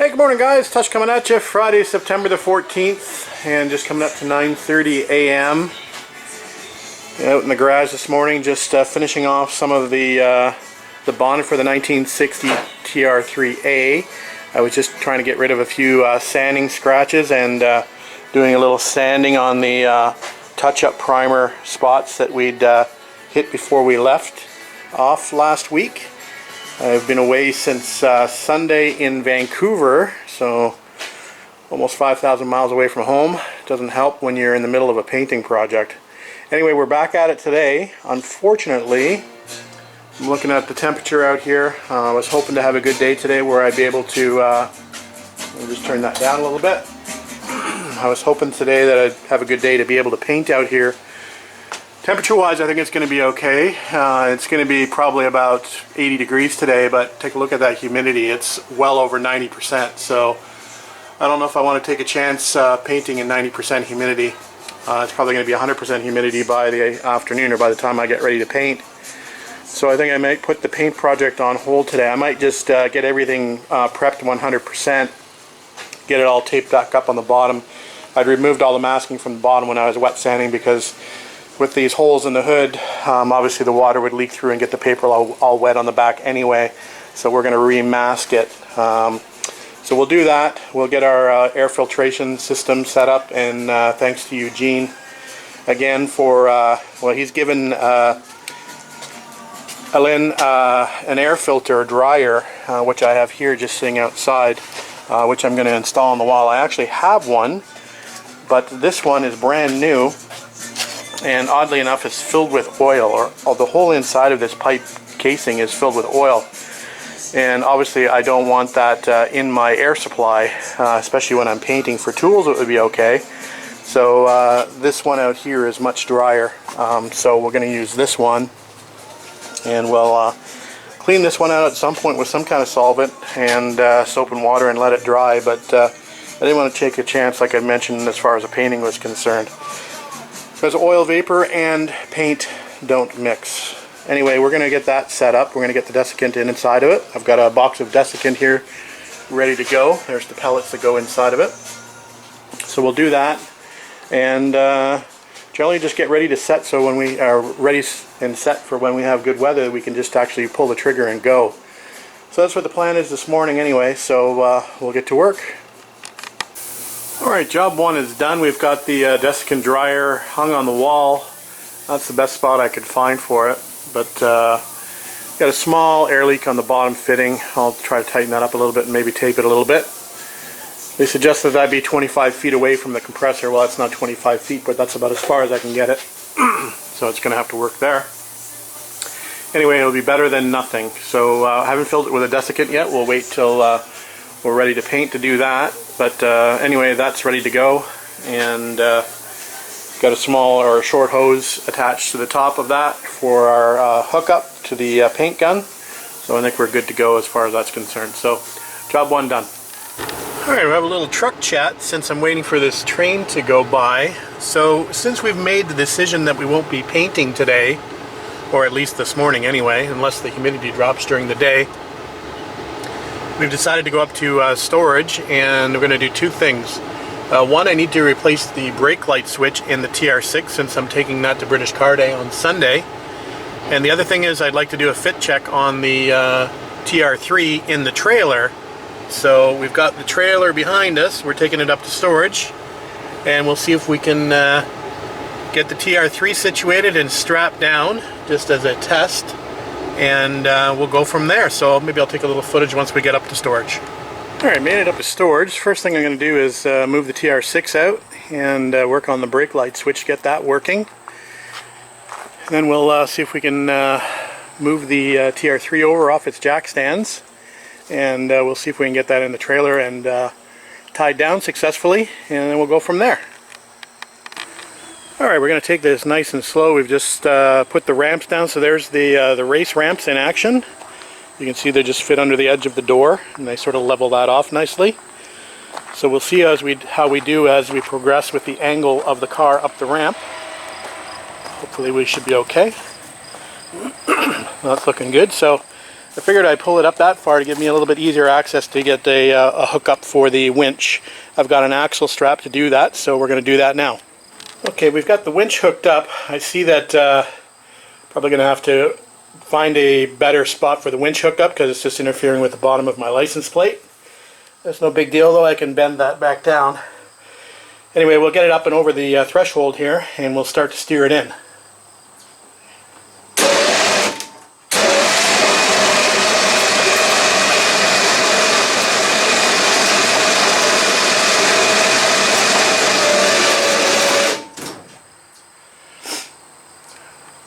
Hey, good morning guys. Touch coming at you Friday, September the 14th, and just coming up to 9:30 a.m. Out in the garage this morning, just finishing off some of the bonnet for the 1960 TR3A. I was just trying to get rid of a few sanding scratches and doing a little sanding on the touch-up primer spots that we'd hit before we left off last week. I've been away since Sunday in Vancouver, so almost 5,000 miles away from home. It doesn't help when you're in the middle of a painting project. Anyway, we're back at it today. Unfortunately, I'm looking at the temperature out here. I was hoping to have a good day today where I'd be able to, let me just turn that down a little bit. I was hoping today that I'd have a good day to be able to paint out here. Temperature wise, I think it's going to be okay. It's going to be probably about 80 degrees today, but take a look at that humidity. It's well over 90%, so I don't know if I want to take a chance painting in 90% humidity. It's probably going to be 100% humidity by the afternoon or by the time I get ready to paint. So I think I might put the paint project on hold today. I might just get everything prepped 100%, get it all taped back up on the bottom. I'd removed all the masking from the bottom when I was wet sanding because with these holes in the hood, obviously the water would leak through and get the paper all wet on the back anyway. So we're going to remask it. So we'll do that. We'll get our air filtration system set up, and thanks to Eugene again for, well, he's given Ellen an air filter dryer, which I have here just sitting outside, which I'm going to install on the wall. I actually have one, but this one is brand new. And oddly enough, it's filled with oil, or the whole inside of this pipe casing is filled with oil. And obviously I don't want that in my air supply, especially when I'm painting. For tools it would be okay. So this one out here is much drier. So we're going to use this one, and we'll clean this one out at some point with some kind of solvent and soap and water and let it dry. But I didn't want to take a chance, like I mentioned, as far as the painting was concerned. Because oil vapor and paint don't mix. Anyway, we're going to get that set up. We're going to get the desiccant inside of it. I've got a box of desiccant here ready to go. There's the pellets that go inside of it. So we'll do that, and generally just get ready to set, so when we are ready and set for when we have good weather, we can just actually pull the trigger and go. So that's what the plan is this morning anyway, so we'll get to work. Alright, job one is done. We've got the desiccant dryer hung on the wall. That's the best spot I could find for it. But got a small air leak on the bottom fitting. I'll try to tighten that up a little bit and maybe tape it a little bit. They suggested that I be 25 feet away from the compressor. Well, that's not 25 feet, but that's about as far as I can get it. So it's going to have to work there. Anyway, it'll be better than nothing. So I haven't filled it with a desiccant yet. We'll wait till we're ready to paint to do that. But anyway, that's ready to go, and got a small or a short hose attached to the top of that for our hookup to the paint gun. So I think we're good to go as far as that's concerned. So job one done. Alright, we'll have a little truck chat since I'm waiting for this train to go by. So since we've made the decision that we won't be painting today, or at least this morning anyway, unless the humidity drops during the day, we've decided to go up to storage, and we're going to do two things. One, I need to replace the brake light switch in the TR6 since I'm taking that to British Car Day on Sunday. And the other thing is I'd like to do a fit check on the TR3 in the trailer. So we've got the trailer behind us, we're taking it up to storage, and we'll see if we can get the TR3 situated and strapped down just as a test. And we'll go from there. So maybe I'll take a little footage once we get up to storage. Alright, made it up to storage. First thing I'm going to do is move the TR6 out and work on the brake light switch, get that working. And then we'll see if we can move the TR3 over off its jack stands, and we'll see if we can get that in the trailer and tied down successfully, and then we'll go from there. Alright, we're going to take this nice and slow. We've just put the ramps down, so there's the race ramps in action. You can see they just fit under the edge of the door, and they sort of level that off nicely. So we'll see how we do as we progress with the angle of the car up the ramp. Hopefully we should be okay. That's looking good. So I figured I'd pull it up that far to give me a little bit easier access to get a hookup for the winch. I've got an axle strap to do that, so we're going to do that now. Okay, we've got the winch hooked up. I see that probably going to have to find a better spot for the winch hookup because it's just interfering with the bottom of my license plate. That's no big deal though, I can bend that back down. Anyway, we'll get it up and over the threshold here and we'll start to steer it in.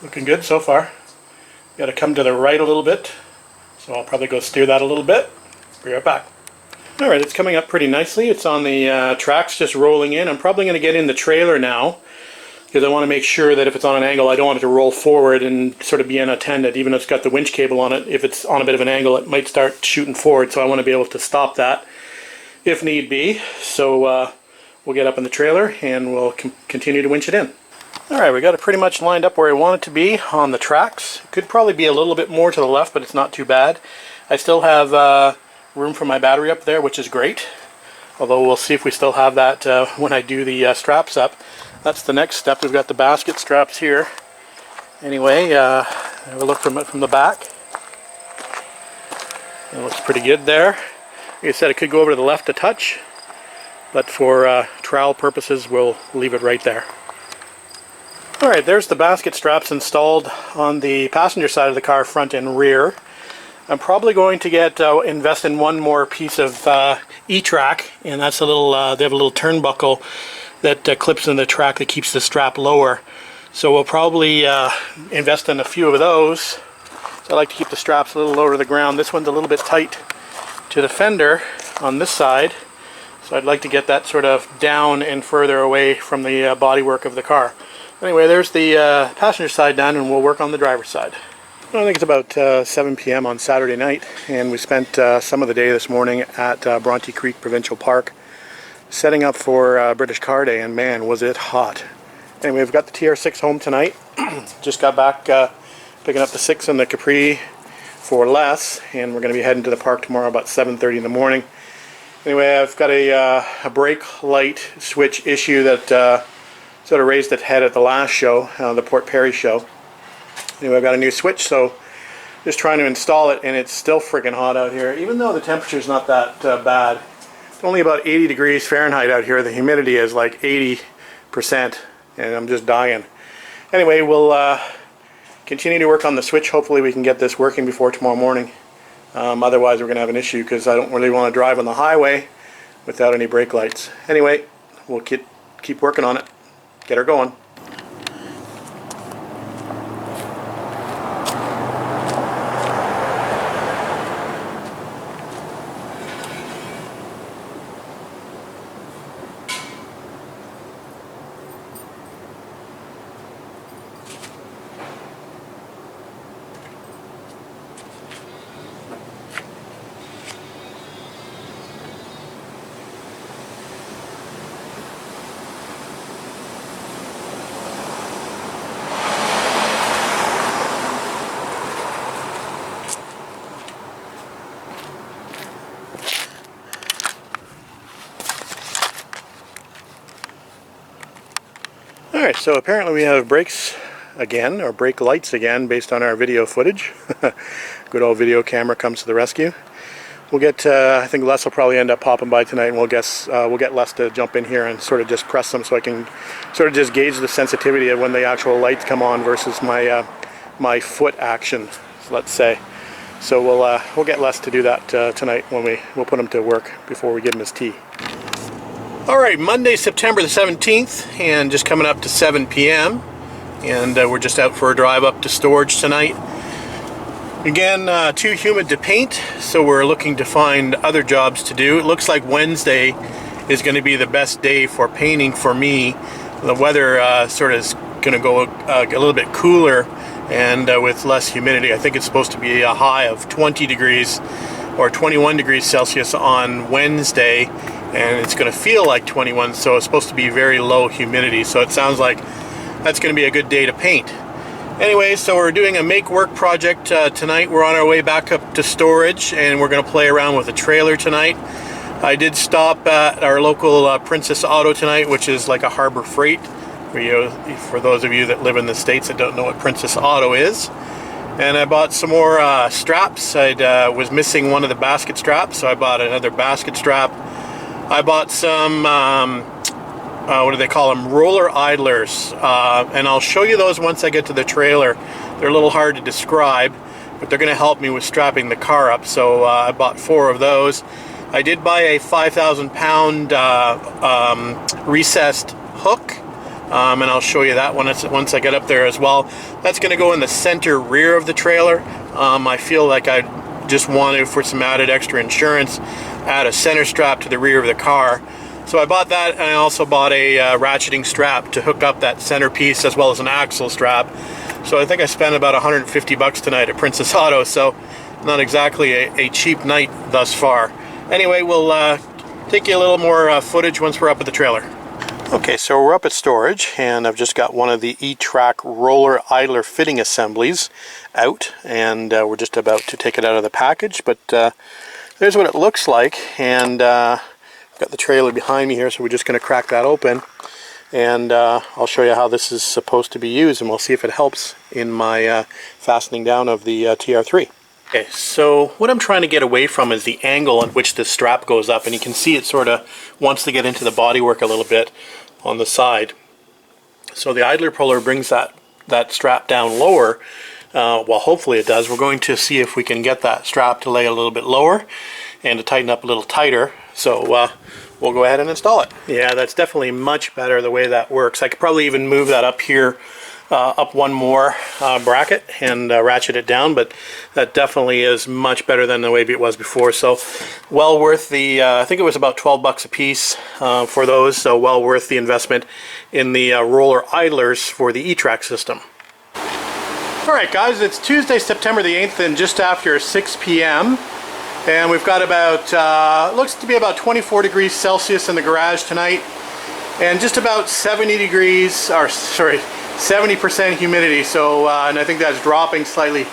Looking good so far. Got to come to the right a little bit, so I'll probably go steer that a little bit. Be right back. Alright, it's coming up pretty nicely. It's on the tracks just rolling in. I'm probably going to get in the trailer now because I want to make sure that if it's on an angle, I don't want it to roll forward and sort of be unattended. Even though it's got the winch cable on it, if it's on a bit of an angle, it might start shooting forward, so I want to be able to stop that if need be. So we'll get up in the trailer and we'll continue to winch it in. Alright, we got it pretty much lined up where I want it to be on the tracks. It could probably be a little bit more to the left, but it's not too bad. I still have room for my battery up there, which is great. Although we'll see if we still have that when I do the straps up. That's the next step. We've got the basket straps here. Anyway, have a look from the back. It looks pretty good there. Like I said, it could go over to the left a touch, but for trowel purposes, we'll leave it right there. Alright, there's the basket straps installed on the passenger side of the car, front and rear. I'm probably going to invest in one more piece of E-track, and that's a little, they have a little turnbuckle that clips in the track that keeps the strap lower. So we'll probably invest in a few of those. So I like to keep the straps a little lower to the ground. This one's a little bit tight to the fender on this side, so I'd like to get that sort of down and further away from the bodywork of the car. Anyway, there's the passenger side done, and we'll work on the driver's side. I think it's about 7 p.m. on Saturday night, and we spent some of the day this morning at Bronte Creek Provincial Park setting up for British Car Day, and man, was it hot. Anyway, we've got the TR6 home tonight. Just got back picking up the 6 and the Capri for less, and we're going to be heading to the park tomorrow about 7:30 in the morning. Anyway, I've got a brake light switch issue that sort of raised its head at the last show, the Port Perry show. Anyway, I've got a new switch, so just trying to install it, and it's still freaking hot out here. Even though the temperature's not that bad, it's only about 80 degrees Fahrenheit out here. The humidity is like 80%, and I'm just dying. Anyway, we'll continue to work on the switch. Hopefully we can get this working before tomorrow morning. Otherwise we're going to have an issue because I don't really want to drive on the highway without any brake lights. Anyway, we'll keep working on it. Get her going. Alright, so apparently we have brakes again, or brake lights again, based on our video footage. Good old video camera comes to the rescue. We'll get, I think Les will probably end up popping by tonight, and we'll get Les to jump in here and sort of just press them so I can sort of just gauge the sensitivity of when the actual lights come on versus my my foot action, let's say. So we'll get Les to do that tonight when we'll put him to work before we give him his tea. Alright, Monday, September the 17th, and just coming up to 7 p.m. And we're just out for a drive up to storage tonight. Again, too humid to paint, so we're looking to find other jobs to do. It looks like Wednesday is going to be the best day for painting for me. The weather sort of is going to go a little bit cooler and with less humidity. I think it's supposed to be a high of 20 degrees or 21 degrees Celsius on Wednesday, and it's going to feel like 21, so it's supposed to be very low humidity. So it sounds like that's going to be a good day to paint. Anyway, so we're doing a make work project tonight. We're on our way back up to storage, and we're going to play around with a trailer tonight. I did stop at our local Princess Auto tonight, which is like a Harbor Freight. For those of you that live in the States that don't know what Princess Auto is. And I bought some more straps. I was missing one of the basket straps, so I bought another basket strap. I bought some, what do they call them? Roller idlers. And I'll show you those once I get to the trailer. They're a little hard to describe, but they're going to help me with strapping the car up. So I bought 4 of those. I did buy a 5,000 pound recessed hook. And I'll show you that once I get up there as well. That's going to go in the center rear of the trailer. I feel like I just want to, for some added extra insurance, add a center strap to the rear of the car. So I bought that, and I also bought a ratcheting strap to hook up that center piece, as well as an axle strap. So I think I spent about 150 bucks tonight at Princess Auto, so not exactly a cheap night thus far. Anyway, we'll take you a little more footage once we're up at the trailer. Okay, so we're up at storage, and I've just got one of the E-Track roller idler fitting assemblies out, and we're just about to take it out of the package, but there's what it looks like. And I've got the trailer behind me here, so we're just going to crack that open, and I'll show you how this is supposed to be used, and we'll see if it helps in my fastening down of the TR3. Okay, so what I'm trying to get away from is the angle at which this strap goes up, and you can see it sort of wants to get into the bodywork a little bit on the side. So the idler puller brings that strap down lower. Well, hopefully it does. We're going to see if we can get that strap to lay a little bit lower and to tighten up a little tighter. So we'll go ahead and install it. Yeah, that's definitely much better the way that works. I could probably even move that up here, up one more bracket and ratchet it down, but that definitely is much better than the way it was before. So well worth the, I think it was about 12 bucks a piece for those, so well worth the investment in the roller idlers for the E-Track system. Alright guys, it's Tuesday, September the 8th, and just after 6 p.m. and we've got about, looks to be about 24 degrees Celsius in the garage tonight, and just about 70 degrees, or sorry, 70% humidity, so and I think that's dropping slightly.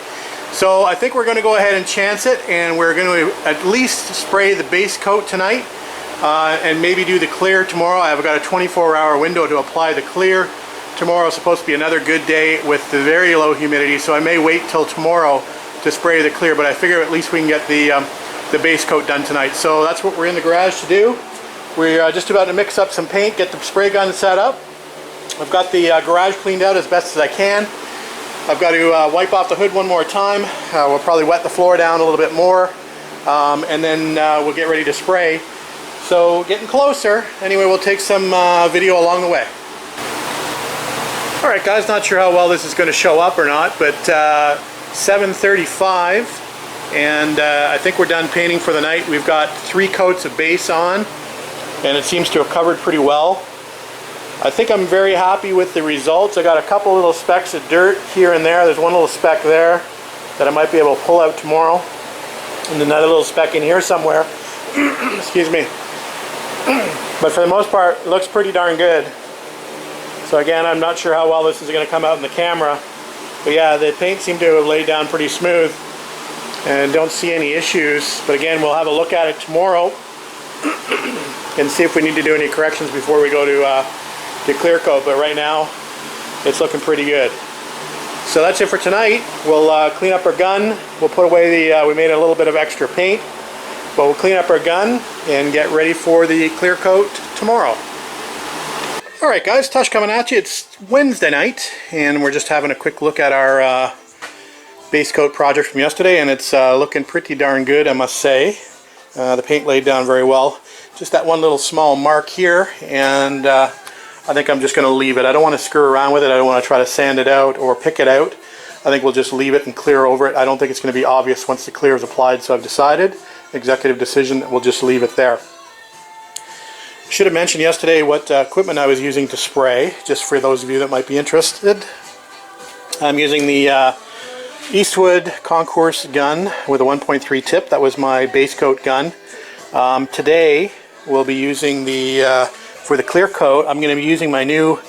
So I think we're going to go ahead and chance it, and we're going to at least spray the base coat tonight and maybe do the clear tomorrow. I've got a 24-hour window to apply the clear. Tomorrow is supposed to be another good day with the very low humidity, so I may wait till tomorrow to spray the clear, but I figure at least we can get the base coat done tonight. So that's what we're in the garage to do. We're just about to mix up some paint, get the spray gun set up. I've got the garage cleaned out as best as I can. I've got to wipe off the hood one more time. We'll probably wet the floor down a little bit more, and then we'll get ready to spray. So getting closer. Anyway, we'll take some video along the way. Alright guys, not sure how well this is going to show up or not, but 7:35, and I think we're done painting for the night. We've got 3 coats of base on, and it seems to have covered pretty well. I think I'm very happy with the results. I got a couple little specks of dirt here and there. There's one little speck there that I might be able to pull out tomorrow, and another little speck in here somewhere. Excuse me. But for the most part, it looks pretty darn good. So again, I'm not sure how well this is going to come out in the camera, but yeah, the paint seemed to have laid down pretty smooth, and don't see any issues. But again, we'll have a look at it tomorrow and see if we need to do any corrections before we go to clear coat. But right now it's looking pretty good. So that's it for tonight. We'll clean up our gun. We'll put away the we made a little bit of extra paint, but we'll clean up our gun and get ready for the clear coat tomorrow. Alright guys, Tush coming at you. It's Wednesday night, and we're just having a quick look at our base coat project from yesterday, and it's looking pretty darn good, I must say. The paint laid down very well. Just that one little small mark here, and I think I'm just going to leave it. I don't want to screw around with it. I don't want to try to sand it out or pick it out. I think we'll just leave it and clear over it. I don't think it's going to be obvious once the clear is applied, so I've decided, executive decision, that we'll just leave it there. Should have mentioned yesterday what equipment I was using to spray, just for those of you that might be interested. I'm using the Eastwood Concourse gun with a 1.3 tip. That was my base coat gun. Today we'll be using the, for the clear coat, I'm going to be using my new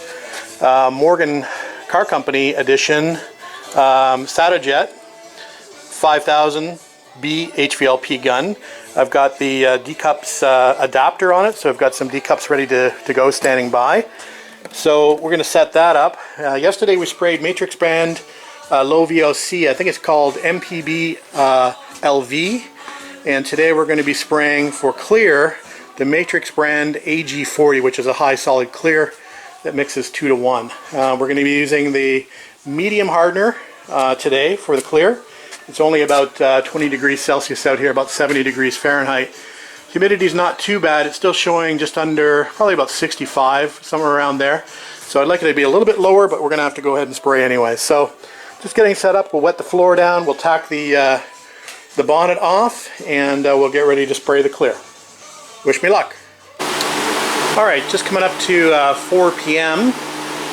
Morgan Car Company edition Satajet 5000B HVLP gun. I've got the D-cups adapter on it, so I've got some D-cups ready to go standing by. So we're going to set that up. Yesterday we sprayed Matrix brand low VOC, I think it's called MPB LV, and today we're going to be spraying for clear the Matrix brand AG40, which is a high solid clear that mixes 2 to 1. We're going to be using the medium hardener today for the clear. It's only about 20 degrees Celsius out here, about 70 degrees Fahrenheit. Humidity is not too bad. It's still showing just under, probably about 65, somewhere around there. So I'd like it to be a little bit lower, but we're going to have to go ahead and spray anyway. So just getting set up. We'll wet the floor down. We'll tack the bonnet off, and we'll get ready to spray the clear. Wish me luck. Alright, just coming up to 4 p.m.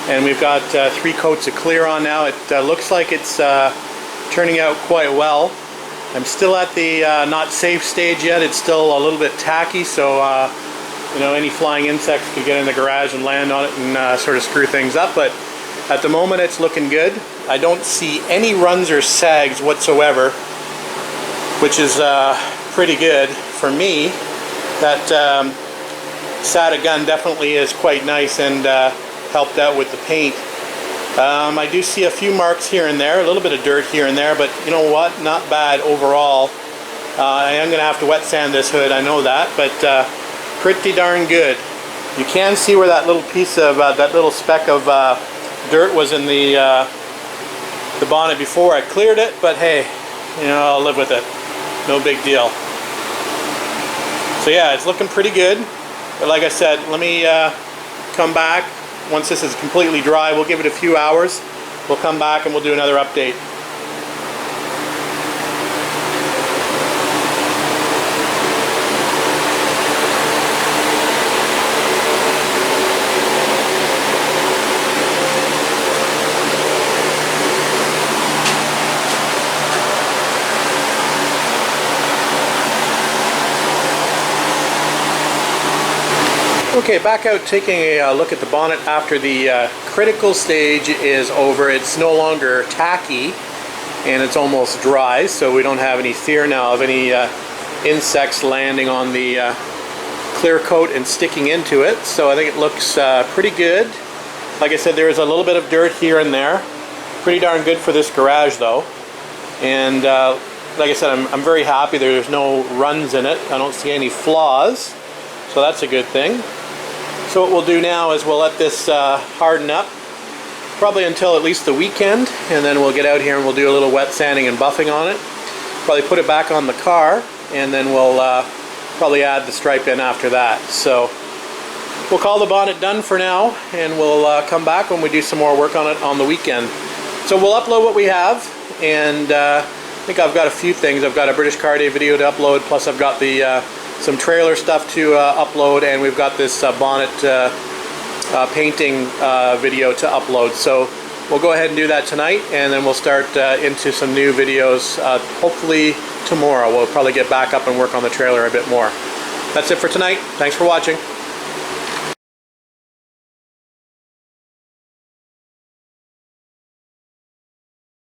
and we've got 3 coats of clear on now. It looks like it's turning out quite well. I'm still at the not safe stage yet. It's still a little bit tacky, so you know, any flying insects could get in the garage and land on it and sort of screw things up, but at the moment it's looking good. I don't see any runs or sags whatsoever, which is pretty good for me. That SATA gun definitely is quite nice and helped out with the paint. I do see a few marks here and there, a little bit of dirt here and there, but you know what, not bad overall. I am going to have to wet sand this hood, I know that, but pretty darn good. You can see where that little piece of, that little speck of dirt was in the bonnet before I cleared it, but hey, you know, I'll live with it. No big deal. So yeah, it's looking pretty good, but like I said, let me come back. Once this is completely dry, we'll give it a few hours. We'll come back and we'll do another update. Okay, back out taking a look at the bonnet after the critical stage is over. It's no longer tacky and it's almost dry, so we don't have any fear now of any insects landing on the clear coat and sticking into it. So I think it looks pretty good. Like I said, there is a little bit of dirt here and there. Pretty darn good for this garage though. And like I said, I'm very happy there's no runs in it. I don't see any flaws, so that's a good thing. So what we'll do now is we'll let this harden up, probably until at least the weekend, and then we'll get out here and we'll do a little wet sanding and buffing on it. Probably put it back on the car, and then we'll probably add the stripe in after that. So we'll call the bonnet done for now, and we'll come back when we do some more work on it on the weekend. So we'll upload what we have, and I think I've got a few things. I've got a British Car Day video to upload, plus I've got the some trailer stuff to upload, and we've got this bonnet painting video to upload. So we'll go ahead and do that tonight, and then we'll start into some new videos hopefully tomorrow. We'll probably get back up and work on the trailer a bit more. That's it for tonight. Thanks for watching.